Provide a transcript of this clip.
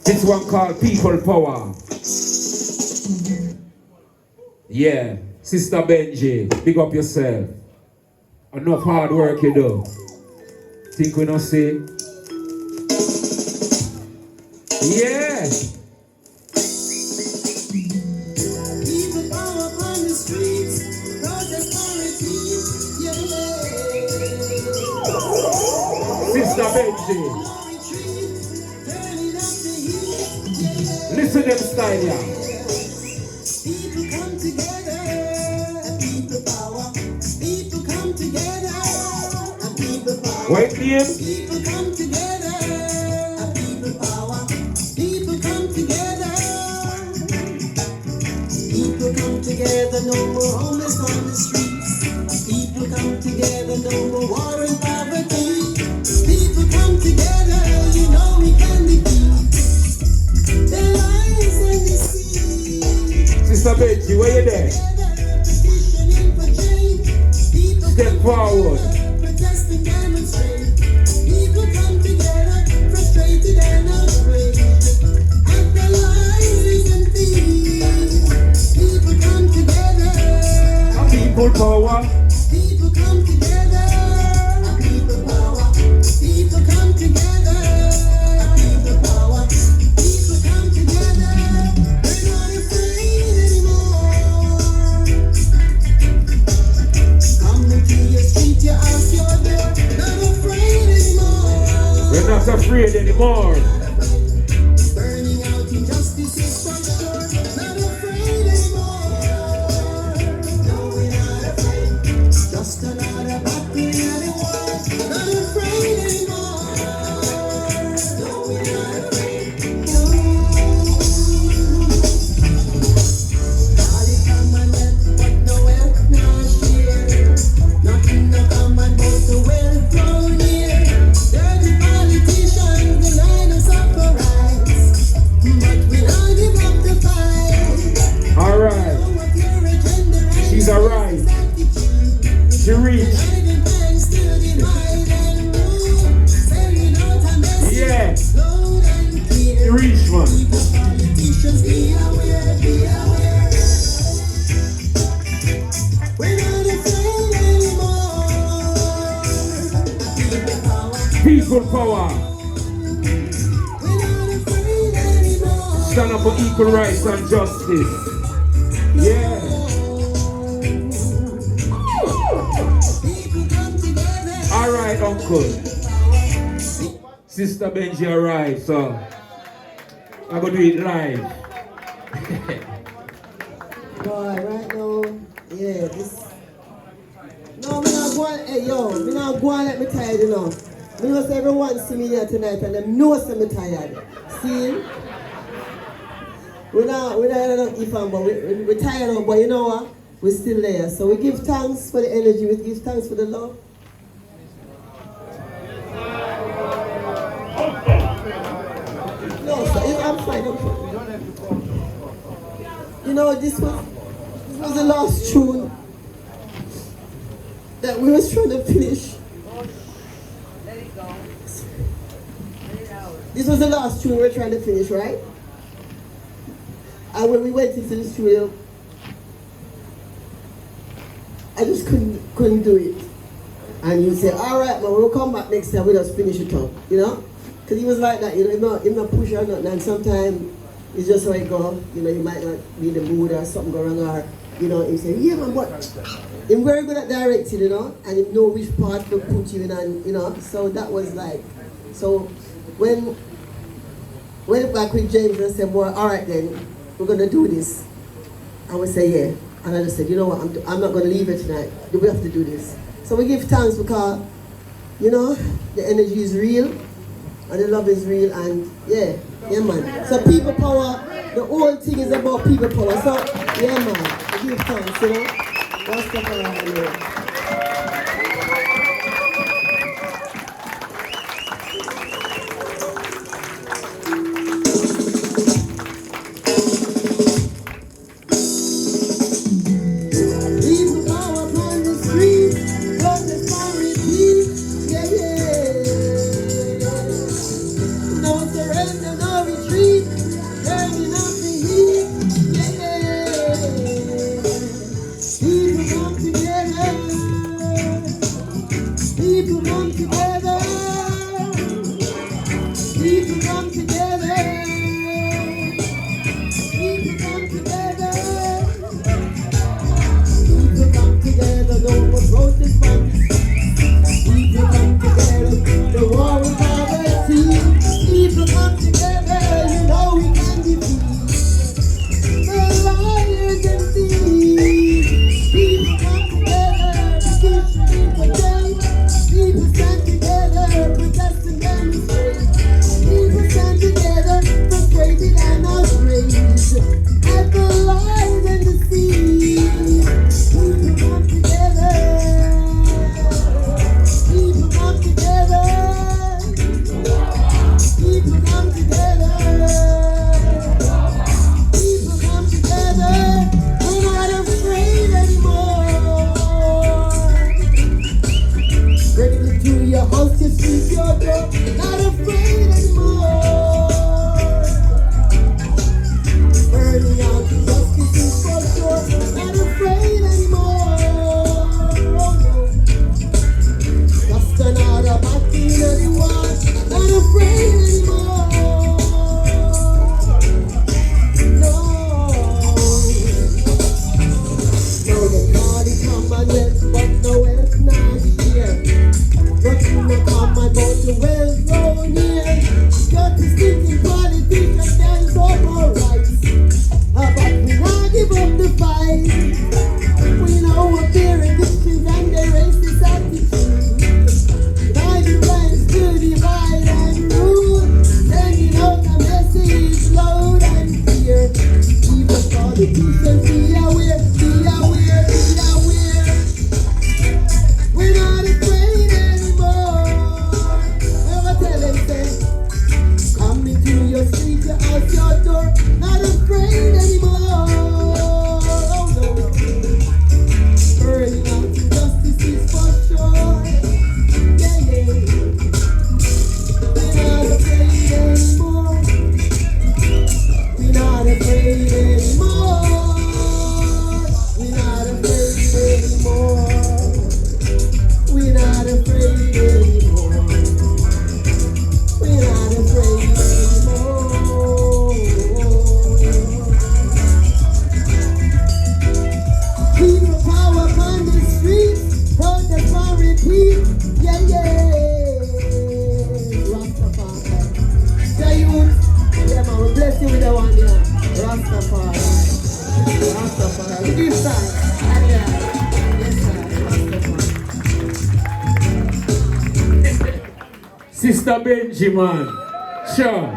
This one called People Power. Yeah, Sister Benji, big up yourself. Enough hard work you do. Think we don't see? Yeah. People power on the streets, protest Sister Benji. Listen to them style, yeah. People come together, people power. People come together, people power. Wait, name? People come together, people power. People come together. People come together, no more homeless on the streets. People come together, no more war and poverty. People come together, you know we can defeat the lies and deceit. Sister Benji, where you there? Step forward. Protest and demonstrate. People come together, frustrated and afraid. At the lies and thieves. People come together. People power. People come together. People power. People come together. People power. People come together. We're not afraid anymore. Come into your street, you ask your door. Not afraid anymore. We're not afraid anymore. Burning out injustices from shore. Not afraid anymore. No, we're not afraid. Just another battle in the war. Not afraid anymore. No, we're not afraid. No. All it come and left, but no wealth, no share. Nothing no come and but the wealth thrown here. Dirty politicians deny us of our rights, but we don't give up the fight. All right. Know what your agenda and She's all right. attitude. She reached. Hiding thanks to divide and rule. Sending out a message Yeah. loud and She clear. reached, man. People, politicians, be aware, be aware. We're not afraid anymore. People power. People power. We're not afraid anymore. Stand up for equal rights and justice. Yeah. People come together. All right, uncle. Sister Benji arrived, so I'm going to do it live. Boy, right now, yeah, this. No, me not going, hey yo, me not going let me tired, you know. Me know say everyone see me here tonight and them know say me tired. See? We're not if I'm, but we're tired now, but you know what? We're still there. So we give thanks for the energy, we give thanks for the love. No, so I'm fine, I'm fine. You know, this was the last tune that we was trying to finish. This was the last tune we were trying to finish, right? And when we went into the studio, I just couldn't do it. And you say, all right, man, we'll come back next time, we'll just finish it up, you know? Because he was like that, you know, he's not push or nothing, and sometimes it's just how it go, you know, you might not be in the mood or something go wrong, or, you know, he say, yeah, man, but he's very good at directing, you know, and he know which part to put you in, and, you know, so that was like, so when went back with James and said, well, all right then, we're going to do this. I would say, yeah. And I just said, you know what, I'm not going to leave it tonight. We have to do this. So we give thanks because, you know, the energy is real, and the love is real, and yeah, man. So people power, the whole thing is about people power. So, yeah, man, we give thanks, you know. What's the power? No surrender, no retreat. People come together. People come together. People come together. No more protest funds. People come together. The war with poverty. People come together. You know we can defeat the liars and thieves. People come together. To keep people down. People stand together. Protest and demonstrate. People stand together. Frustrated and outraged at the lies and deceit. People come together. People come together. People come together. People come together. We're not afraid anymore. Ready to do your house, just keep your door. Not afraid anymore. Burning out justice is for sure. Not afraid anymore. Oh no. Just another battle anyone. Not afraid anymore. No. No, they call it Commonwealth, but no else not here. Nothing will come and go to well grown here. Got to stick in politics and dance over rights. But we not give up the fight. We know what their addictions and their racist attitude. United plans to divide and rule. Sending out a message loud and clear. Even politicians be aware, be aware, be aware. We're not afraid anymore. Never tell them, say, come into your street, your house, your door. Not afraid anymore. Oh no. Burning out injustice is for sure. Yeah, yeah. We're not afraid anymore. We're not afraid anymore. We're not afraid anymore. We're not afraid anymore. We're not afraid anymore. People power on the streets, protest and repeat. Yeah, yeah. Rastafari. Jah Youth. Yeah, man, we bless you with the one, yeah. Rastafari. Rastafari. Give thanks. Yeah. Yes, sir. Rastafari. Sister Benji, man. Sure.